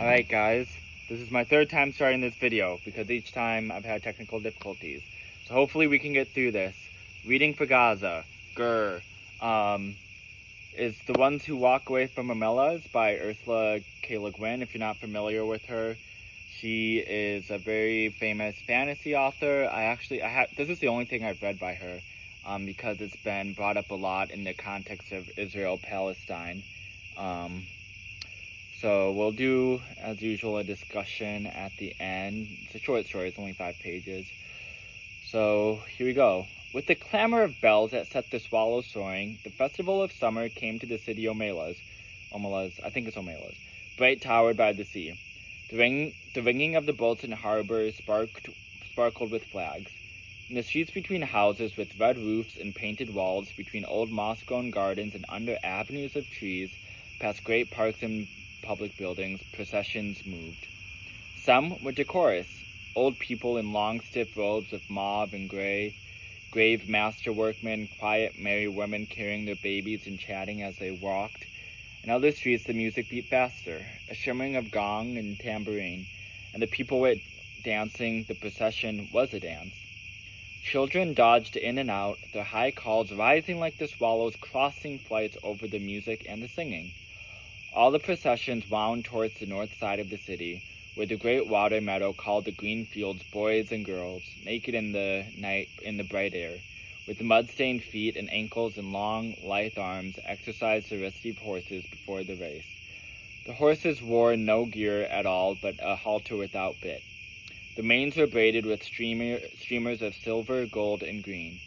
Alright guys, this is my third time starting this video because each time I've had technical difficulties. So hopefully we can get through this. Reading for Gaza, Grr, is The Ones Who Walk Away from Omelas by Ursula K. Le Guin. If you're not familiar with her, she is a very famous fantasy author. This is the only thing I've read by her because it's been brought up a lot in the context of Israel-Palestine. So we'll do, as usual, a discussion at the end. It's a short story, it's only 5 pages. So here we go. With the clamor of bells that set the swallows soaring, the festival of summer came to the city Omelas, I think it's Omelas, bright towered by the sea. The ringing of the boats in harbor sparkled with flags. In the streets between houses with red roofs and painted walls, between old moss-grown gardens and under avenues of trees, past great parks and public buildings, processions moved. Some were decorous, old people in long stiff robes of mauve and gray, grave master workmen, quiet merry women carrying their babies and chatting as they walked. In other streets the music beat faster, a shimmering of gong and tambourine, and the people were dancing. The procession was a dance. Children dodged in and out, their high calls rising like the swallows crossing flights over the music and the singing. All the processions wound towards the north side of the city, where the great water meadow called the green fields boys and girls, naked in the night in the bright air, with mud-stained feet and ankles and long, lithe arms, exercised the restive horses before the race. The horses wore no gear at all but a halter without bit. The manes were braided with streamers of silver, gold, and green.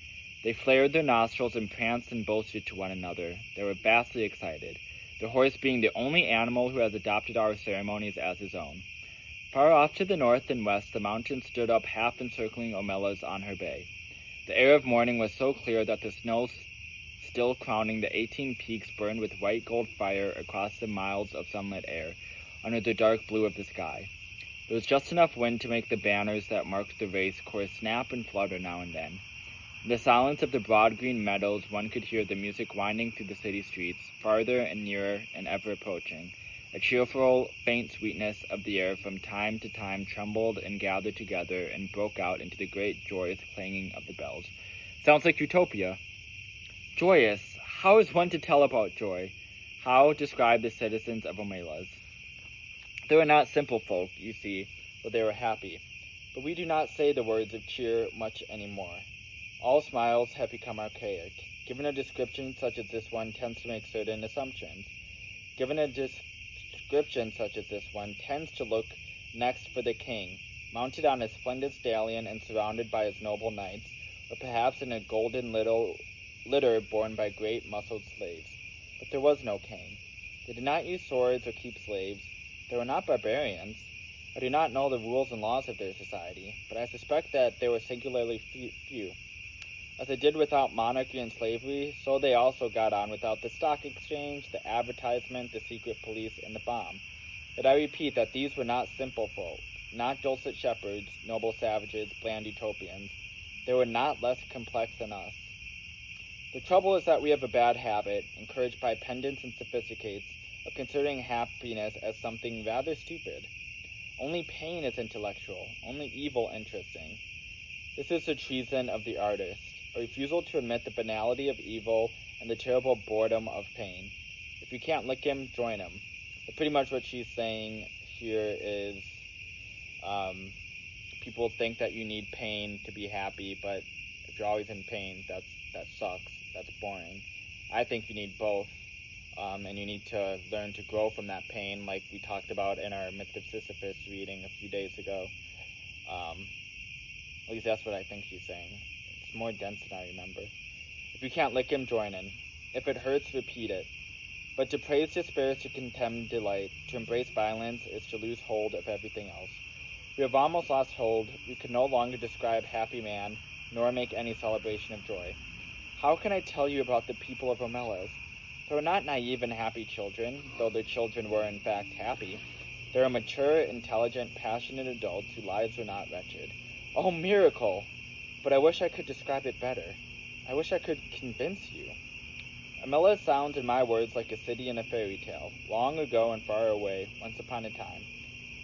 They flared their nostrils and pranced and boasted to one another. They were vastly excited, the horse being the only animal who has adopted our ceremonies as his own. Far off to the north and west, the mountain stood up half encircling Omelas on her bay. The air of morning was so clear that the snow still crowning the 18 peaks burned with white gold fire across the miles of sunlit air, under the dark blue of the sky. There was just enough wind to make the banners that marked the race course snap and flutter now and then. In the silence of the broad green meadows, one could hear the music winding through the city streets, farther and nearer and ever approaching. A cheerful, faint sweetness of the air from time to time trembled and gathered together and broke out into the great joyous clanging of the bells. Sounds like utopia. Joyous. How is one to tell about joy? How describe the citizens of Omelas? They were not simple folk, you see, but they were happy. But we do not say the words of cheer much anymore. All smiles have become archaic. Given a description such as this one tends to make certain assumptions. Given a description such as this one tends to look next for the king, mounted on a splendid stallion and surrounded by his noble knights, or perhaps in a golden litter borne by great muscled slaves. But there was no king. They did not use swords or keep slaves. They were not barbarians. I do not know the rules and laws of their society, but I suspect that they were singularly few. As they did without monarchy and slavery, so they also got on without the stock exchange, the advertisement, the secret police, and the bomb. Yet I repeat that these were not simple folk, not dulcet shepherds, noble savages, bland utopians. They were not less complex than us. The trouble is that we have a bad habit, encouraged by pedants and sophisticates, of considering happiness as something rather stupid. Only pain is intellectual, only evil interesting. This is the treason of the artist, a refusal to admit the banality of evil and the terrible boredom of pain. If you can't lick him, join him. But pretty much what she's saying here is people think that you need pain to be happy, but if you're always in pain, that sucks. That's boring. I think you need both, and you need to learn to grow from that pain, like we talked about in our Myth of Sisyphus reading a few days ago. At least that's what I think she's saying. It's more dense than I remember. If you can't lick him, join in. If it hurts, repeat it. But to praise despair is to contemn delight. To embrace violence is to lose hold of everything else. We have almost lost hold. We can no longer describe happy man, nor make any celebration of joy. How can I tell you about the people of Omelas? They were not naive and happy children, though their children were in fact happy. They were mature, intelligent, passionate adults whose lives were not wretched. Oh, miracle! But I wish I could describe it better. I wish I could convince you. Omelas sounds in my words like a city in a fairy tale, long ago and far away, once upon a time.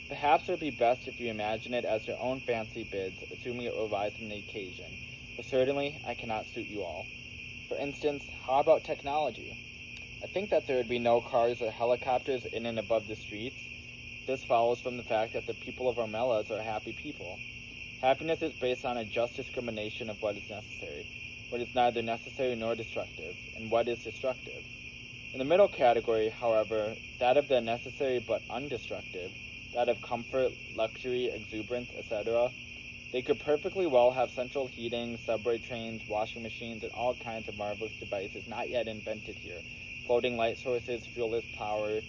Perhaps it would be best if you imagine it as your own fancy bids, assuming it will rise from the occasion. But certainly, I cannot suit you all. For instance, how about technology? I think that there would be no cars or helicopters in and above the streets. This follows from the fact that the people of Omelas are happy people. Happiness is based on a just discrimination of what is necessary, what is neither necessary nor destructive, and what is destructive. In the middle category, however, that of the necessary but undestructive, that of comfort, luxury, exuberance, etc., they could perfectly well have central heating, subway trains, washing machines, and all kinds of marvelous devices not yet invented here, floating light sources, fuelless power,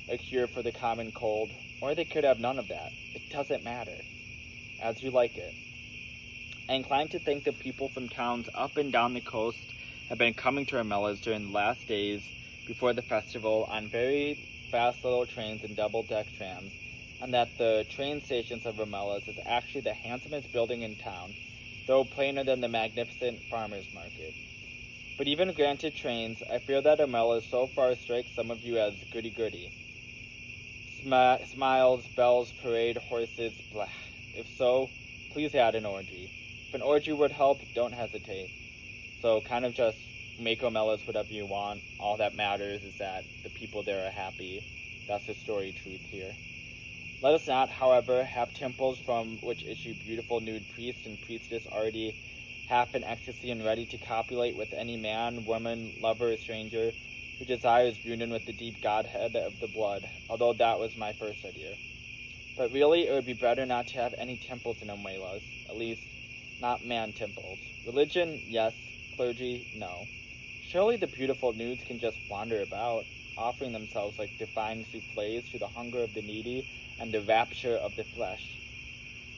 a cure for the common cold, or they could have none of that. It doesn't matter. As you like it. I incline to think that people from towns up and down the coast have been coming to Omelas during the last days before the festival on very fast little trains and double-deck trams, and that the train stations of Omelas is actually the handsomest building in town, though plainer than the magnificent farmers' market. But even granted trains, I fear that Omelas so far strikes some of you as goody-goody. Smiles, bells, parade, horses, blah. If so, please add an orgy. If an orgy would help, don't hesitate. So kind of just make Omelas whatever you want. All that matters is that the people there are happy. That's the story truth here. Let us not, however, have temples from which issue beautiful nude priests and priestess already half in ecstasy and ready to copulate with any man, woman, lover, or stranger who desires union with the deep godhead of the blood, although that was my first idea. But really, it would be better not to have any temples in Omelas, at least not man temples. Religion, yes. Clergy, no. Surely the beautiful nudes can just wander about, offering themselves like divine souffles to the hunger of the needy and the rapture of the flesh.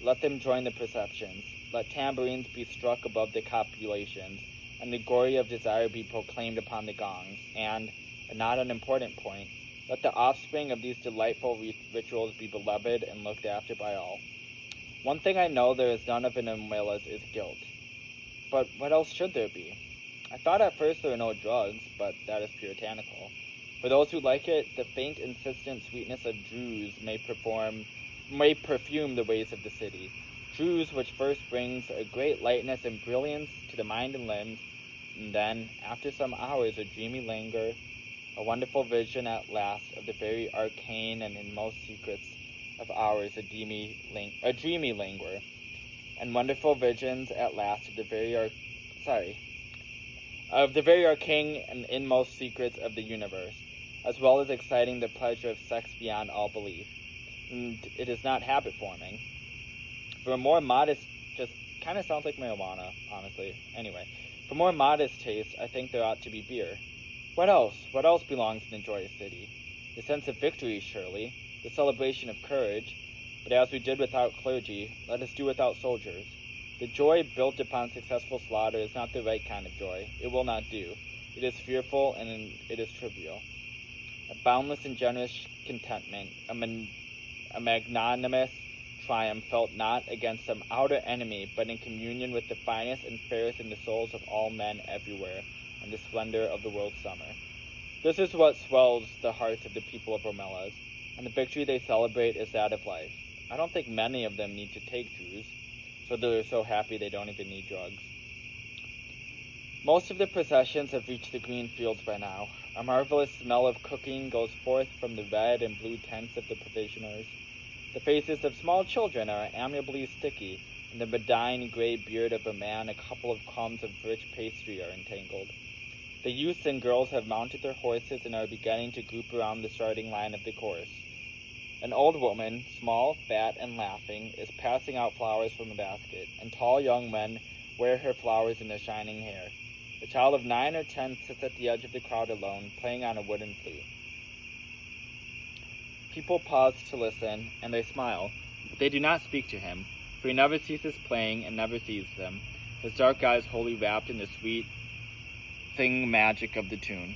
Let them join the processions. Let tambourines be struck above the copulations, and the glory of desire be proclaimed upon the gongs, and, a not unimportant point, let the offspring of these delightful rituals be beloved and looked after by all. One thing I know there is none of in Omelas is guilt. But what else should there be? I thought at first there were no drugs, but that is puritanical. For those who like it, the faint, insistent sweetness of Jews may perfume the ways of the city. Jews which first brings a great lightness and brilliance to the mind and limbs, and then, after some hours of dreamy languor, a wonderful vision at last of the very arcane and inmost secrets of ours, a dreamy languor, and wonderful visions at last of the very arcane and inmost secrets of the universe, as well as exciting the pleasure of sex beyond all belief. And it is not habit forming. For a more modest, just kind of sounds like marijuana, honestly. Anyway, for more modest taste, I think there ought to be beer. What else? What else belongs in the joyous city? The sense of victory, surely, the celebration of courage. But as we did without clergy, let us do without soldiers. The joy built upon successful slaughter is not the right kind of joy. It will not do. It is fearful and it is trivial. A boundless and generous contentment, a magnanimous triumph felt not against some outer enemy, but in communion with the finest and fairest in the souls of all men everywhere, and the splendor of the world's summer. This is what swells the hearts of the people of Omelas, and the victory they celebrate is that of life. I don't think many of them need to take Jews, so they're so happy they don't even need drugs. Most of the processions have reached the green fields by now. A marvelous smell of cooking goes forth from the red and blue tents of the provisioners. The faces of small children are amiably sticky, and the bedine gray beard of a man a couple of crumbs of rich pastry are entangled. The youths and girls have mounted their horses and are beginning to group around the starting line of the course. An old woman, small, fat, and laughing, is passing out flowers from a basket, and tall young men wear her flowers in their shining hair. A child of 9 or 10 sits at the edge of the crowd alone, playing on a wooden flute. People pause to listen, and they smile, but they do not speak to him, for he never ceases playing and never sees them, his dark eyes wholly wrapped in the sweet thing magic of the tune.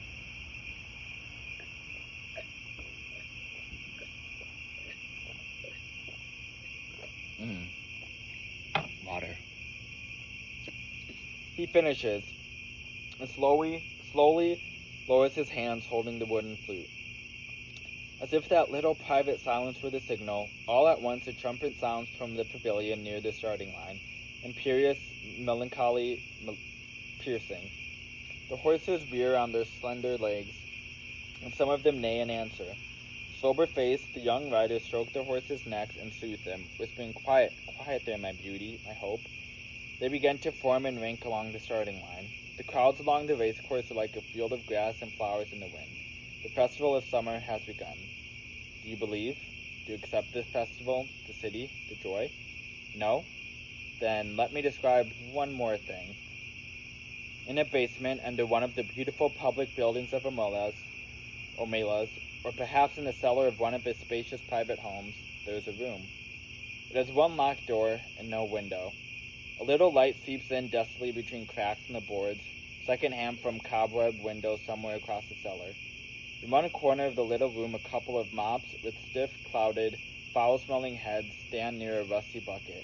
Water. He finishes, and slowly lowers his hands holding the wooden flute. As if that little private silence were the signal, all at once a trumpet sounds from the pavilion near the starting line, imperious, melancholy, piercing. The horses veer on their slender legs, and some of them neigh in answer. Sober-faced, the young riders stroke their horses' necks and soothe them, whispering, "Quiet, quiet there, my beauty, I hope." They begin to form and rank along the starting line. The crowds along the racecourse are like a field of grass and flowers in the wind. The festival of summer has begun. Do you believe? Do you accept the festival, the city, the joy? No? Then let me describe one more thing. In a basement under one of the beautiful public buildings of Omelas, or perhaps in the cellar of one of his spacious private homes, there is a room. It has one locked door and no window. A little light seeps in dustily between cracks in the boards, second-hand from cobweb windows somewhere across the cellar. In one corner of the little room, a couple of mops with stiff, clouded, foul-smelling heads stand near a rusty bucket.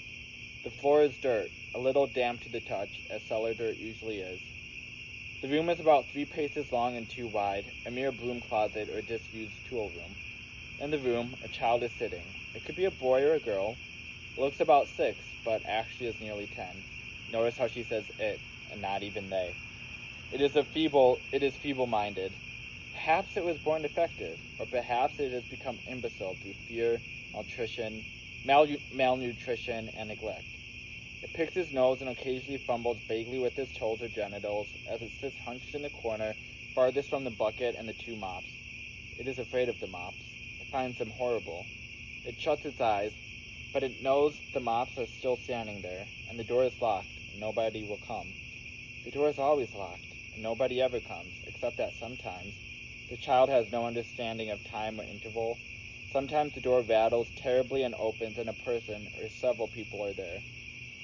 The floor is dirt, a little damp to the touch, as cellar dirt usually is. The room is about 3 paces long and 2 wide, a mere broom closet or disused tool room. In the room, a child is sitting. It could be a boy or a girl. It looks about 6, but actually is nearly 10. Notice how she says it, and not even they. It is feeble-minded. Perhaps it was born defective, or perhaps it has become imbecile through fear, malnutrition, and neglect. It picks its nose and occasionally fumbles vaguely with its toes or genitals as it sits hunched in the corner, farthest from the bucket and the 2 mops. It is afraid of the mops. It finds them horrible. It shuts its eyes, but it knows the mops are still standing there, and the door is locked, and nobody will come. The door is always locked, and nobody ever comes, except that sometimes. The child has no understanding of time or interval. Sometimes the door rattles terribly and opens, and a person, or several people, are there.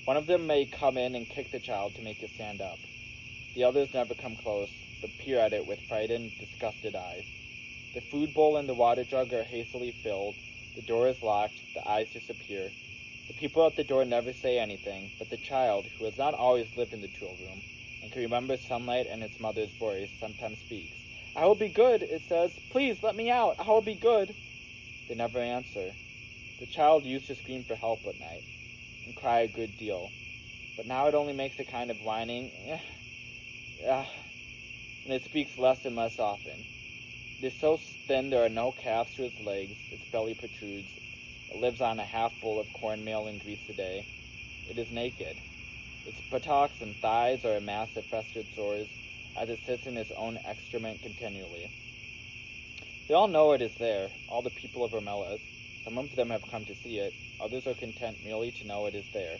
One of them may come in and kick the child to make it stand up. The others never come close, but peer at it with frightened, disgusted eyes. The food bowl and the water jug are hastily filled. The door is locked. The eyes disappear. The people at the door never say anything, but the child, who has not always lived in the tool room, and can remember sunlight and its mother's voice, sometimes speaks. "I will be good," it says. "Please, let me out. I will be good." They never answer. The child used to scream for help at night, and cry a good deal, but now it only makes a kind of whining, and it speaks less and less often. It is so thin there are no calves to its legs, its belly protrudes. It lives on a half-bowl of cornmeal and grease a day. It is naked. Its buttocks and thighs are a mass of festered sores, as it sits in its own excrement continually. They all know it is there, all the people of Omelas. Some of them have come to see it. Others are content merely to know it is there.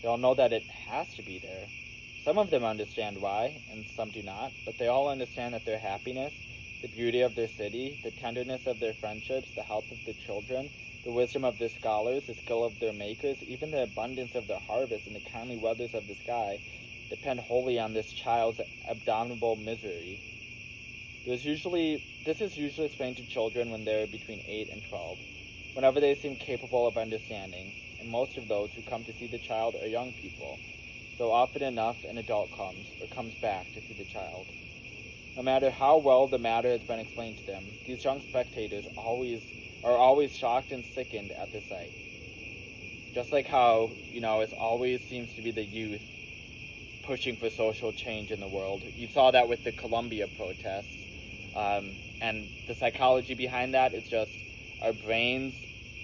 They all know that it has to be there. Some of them understand why, and some do not, but they all understand that their happiness, the beauty of their city, the tenderness of their friendships, the health of their children, the wisdom of their scholars, the skill of their makers, even the abundance of their harvest and the kindly weathers of the sky, depend wholly on this child's abominable misery. This is usually explained to children when they are between 8 and 12, whenever they seem capable of understanding, and most of those who come to see the child are young people, though often enough an adult comes back to see the child. No matter how well the matter has been explained to them, these young spectators are always shocked and sickened at the sight. Just like how, it always seems to be the youth pushing for social change in the world. You saw that with the Columbia protests. And the psychology behind that is just our brains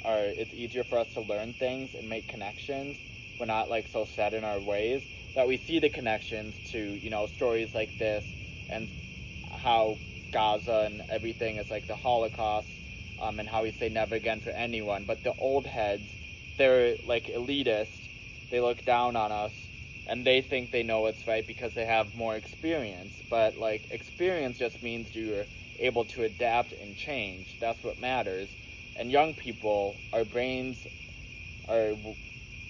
it's easier for us to learn things and make connections. We're not so set in our ways that we see the connections to, stories like this and how Gaza and everything is like the Holocaust, and how we say never again for anyone. But the old heads, they're elitist. They look down on us and they think they know what's right because they have more experience. But experience just means you're able to adapt and change. That's what matters. And young people, our brains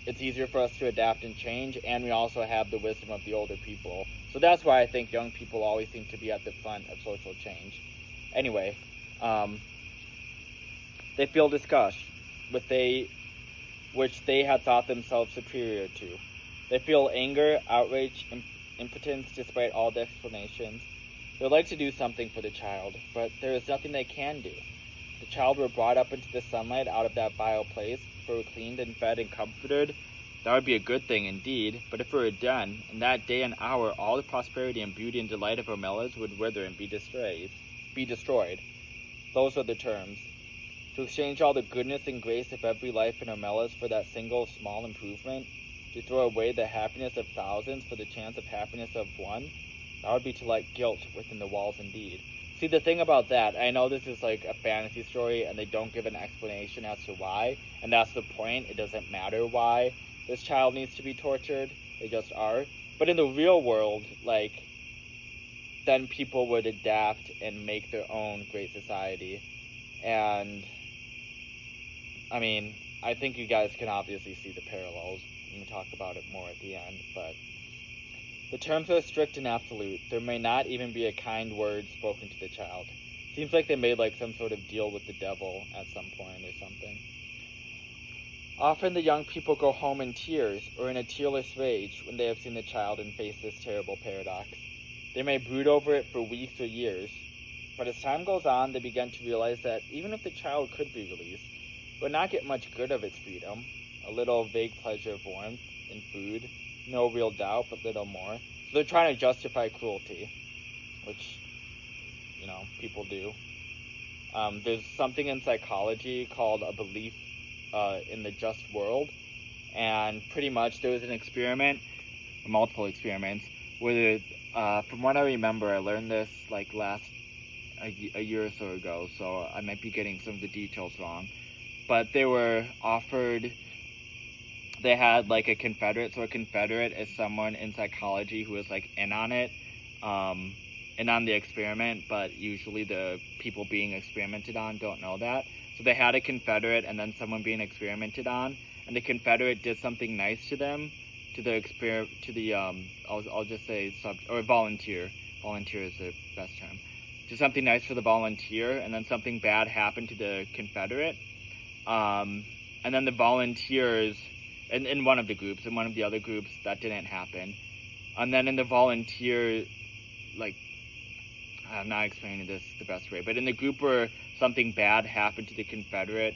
it's easier for us to adapt and change, and we also have the wisdom of the older people. So that's why I think young people always seem to be at the front of social change. Anyway, they feel disgust, which they had thought themselves superior to. They feel anger, outrage, impotence despite all the explanations. They would like to do something for the child, but there is nothing they can do. the child were brought up into the sunlight out of that vile place, if it were cleaned and fed and comforted, that would be a good thing indeed. But if it were done, in that day and hour all the prosperity and beauty and delight of Omelas would wither and be destroyed. Those are the terms. To exchange all the goodness and grace of every life in Omelas for that single small improvement, to throw away the happiness of thousands for the chance of happiness of one, that would be to let guilt within the walls indeed. See, the thing about that, I know this is like a fantasy story and they don't give an explanation as to why, and that's the point. It doesn't matter why this child needs to be tortured, they just are. But in the real world, like, then people would adapt and make their own great society. And I mean, I think you guys can obviously see the parallels. We can talk about it more at the end, but the terms are strict and absolute. There may not even be a kind word spoken to the child. Seems like they made like some sort of deal with the devil at some point or something. Often the young people go home in tears or in a tearless rage when they have seen the child and face this terrible paradox. They may brood over it for weeks or years, but as time goes on, they begin to realize that even if the child could be released, it would not get much good of its freedom. A little vague pleasure of warmth and food, no real doubt, but little more. So they're trying to justify cruelty, which, you know, people do. There's something in psychology called a belief in the just world, and pretty much there was an experiment, or multiple experiments, where from what I remember, I learned this like a year or so ago, so I might be getting some of the details wrong, but they were offered, they had like a confederate, so a confederate is someone in psychology who is like in on it, in on the experiment, but usually the people being experimented on don't know that. So they had a confederate and then someone being experimented on, and the confederate did something nice to them, I'll just say volunteer. Volunteer is the best term. Did something nice for the volunteer, and then something bad happened to the confederate. And then the volunteers, in one of the groups, in one of the other groups, that didn't happen. And then in the volunteer, like, I'm not explaining this the best way, but in the group where something bad happened to the confederate,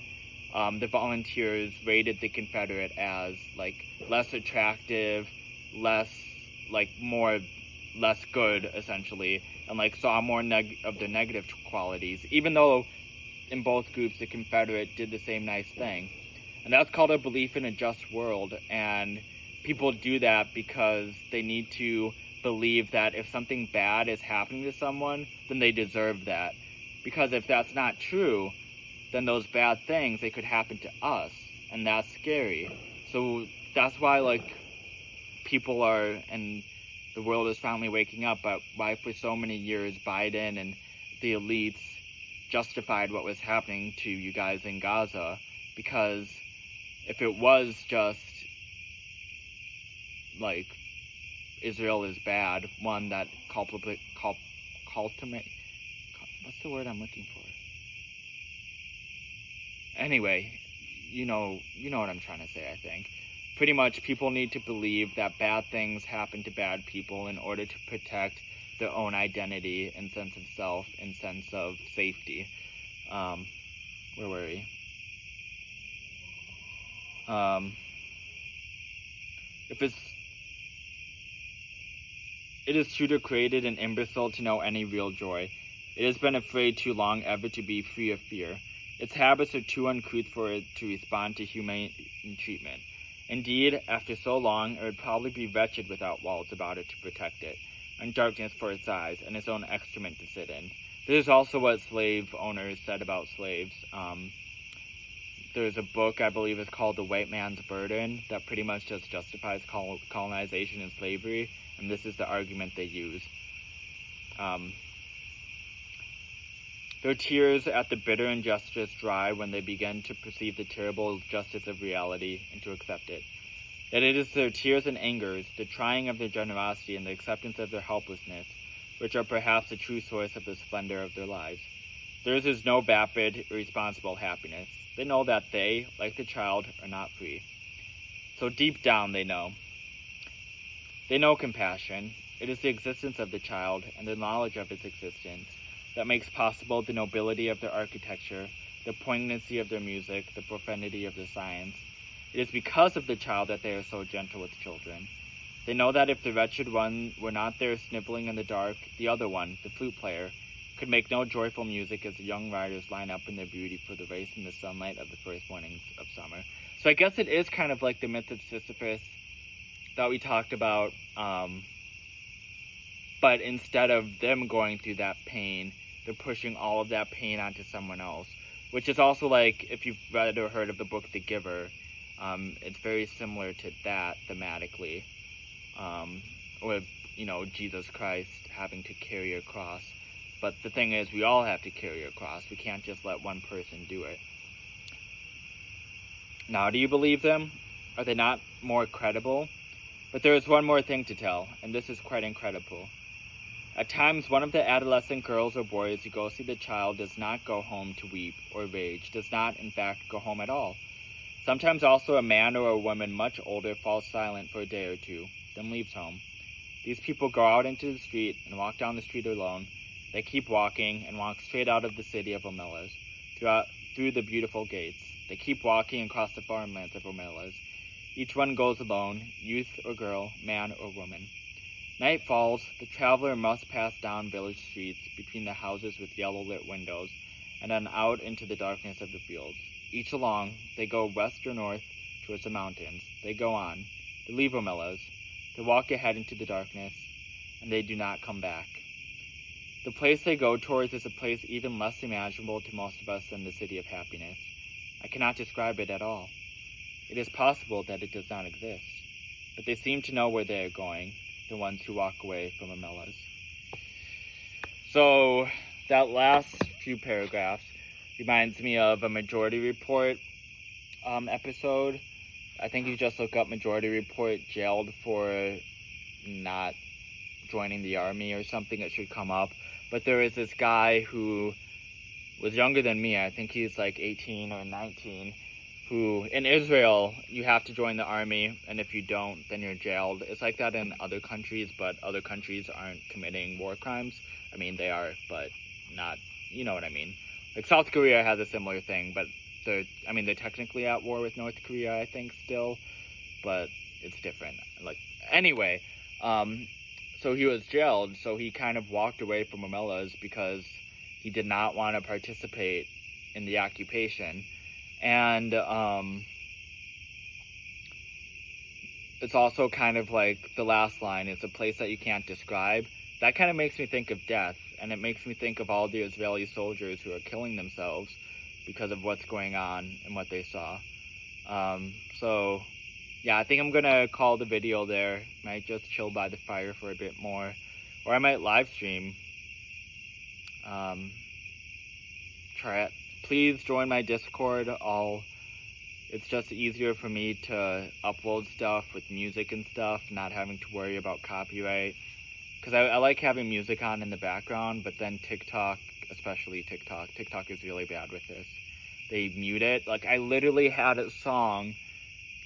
the volunteers rated the confederate as like less attractive, less good essentially, and like saw more of the negative qualities, even though in both groups the confederate did the same nice thing. And that's called a belief in a just world, and people do that because they need to believe that if something bad is happening to someone, then they deserve that. Because if that's not true, then those bad things, they could happen to us, and that's scary. So that's why, like, people are, and the world is finally waking up, but why for so many years Biden and the elites justified what was happening to you guys in Gaza. Because if it was just like Israel is bad, one that cultivate, what's the word I'm looking for? Anyway, you know what I'm trying to say, I think. Pretty much people need to believe that bad things happen to bad people in order to protect their own identity and sense of self and sense of safety. Where were we? It is true to created an imbecile to know any real joy. It has been afraid too long ever to be free of fear. Its habits are too uncouth for it to respond to humane treatment. Indeed, after so long, it would probably be wretched without walls about it to protect it, and darkness for its eyes, and its own excrement to sit in. This is also what slave owners said about slaves. There's a book, I believe it's called The White Man's Burden, that pretty much just justifies colonization and slavery, and this is the argument they use. Their tears at the bitter injustice dry when they begin to perceive the terrible justice of reality and to accept it. Yet it is their tears and angers, the trying of their generosity and the acceptance of their helplessness, which are perhaps the true source of the splendor of their lives. Theirs is no vapid, irresponsible happiness. They know that they, like the child, are not free. So deep down they know. They know compassion. It is the existence of the child and the knowledge of its existence that makes possible the nobility of their architecture, the poignancy of their music, the profanity of their science. It is because of the child that they are so gentle with children. They know that if the wretched one were not there sniveling in the dark, the other one, the flute player, could make no joyful music as the young riders line up in their beauty for the race in the sunlight of the first mornings of summer. So I guess it is kind of like the myth of Sisyphus that we talked about, but instead of them going through that pain, they're pushing all of that pain onto someone else, which is also like, if you've read or heard of the book The Giver, it's very similar to that thematically, with, Jesus Christ having to carry a cross. But the thing is, we all have to carry a cross. We can't just let one person do it. Now, do you believe them? Are they not more credible? But there is one more thing to tell, and this is quite incredible. At times, one of the adolescent girls or boys who go see the child does not go home to weep or rage, does not, in fact, go home at all. Sometimes also a man or a woman much older falls silent for a day or two, then leaves home. These people go out into the street and walk down the street alone. They keep walking and walk straight out of the city of Omelas, through the beautiful gates. They keep walking across the farmlands of Omelas. Each one goes alone, youth or girl, man or woman. Night falls, the traveler must pass down village streets between the houses with yellow-lit windows, and then out into the darkness of the fields. Each along, they go west or north towards the mountains. They go on. They leave Omelas. They walk ahead into the darkness, and they do not come back. The place they go towards is a place even less imaginable to most of us than the city of happiness. I cannot describe it at all. It is possible that it does not exist, but they seem to know where they are going, the ones who walk away from Omelas. So that last few paragraphs reminds me of a Majority Report episode. I think you just look up Majority Report jailed for not joining the army or something. It should come up. But there is this guy who was younger than me. I think he's like 18 or 19. Who, in Israel, you have to join the army, and if you don't, then you're jailed. It's like that in other countries, but other countries aren't committing war crimes. I mean, they are, but not, you know what I mean. Like, South Korea has a similar thing, but they're technically at war with North Korea, I think, still, but it's different. Like, anyway, so he was jailed, so he kind of walked away from Omelas because he did not want to participate in the occupation. And it's also kind of like the last line, it's a place that you can't describe. That kind of makes me think of death, and it makes me think of all the Israeli soldiers who are killing themselves because of what's going on and what they saw. So, yeah, I think I'm going to call the video there. Might just chill by the fire for a bit more. Or I might live stream. Try it. Please join my Discord. It's just easier for me to upload stuff with music and stuff, not having to worry about copyright. Because I like having music on in the background, but then TikTok, especially TikTok is really bad with this. They mute it. Like, I literally had a song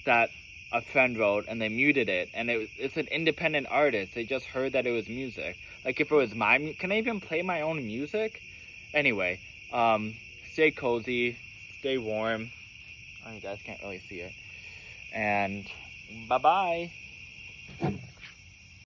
that a friend wrote, and they muted it, and it's an independent artist. They just heard that it was music. Like, if it was can I even play my own music? Anyway, stay cozy, stay warm. Oh, you guys can't really see it. And bye-bye.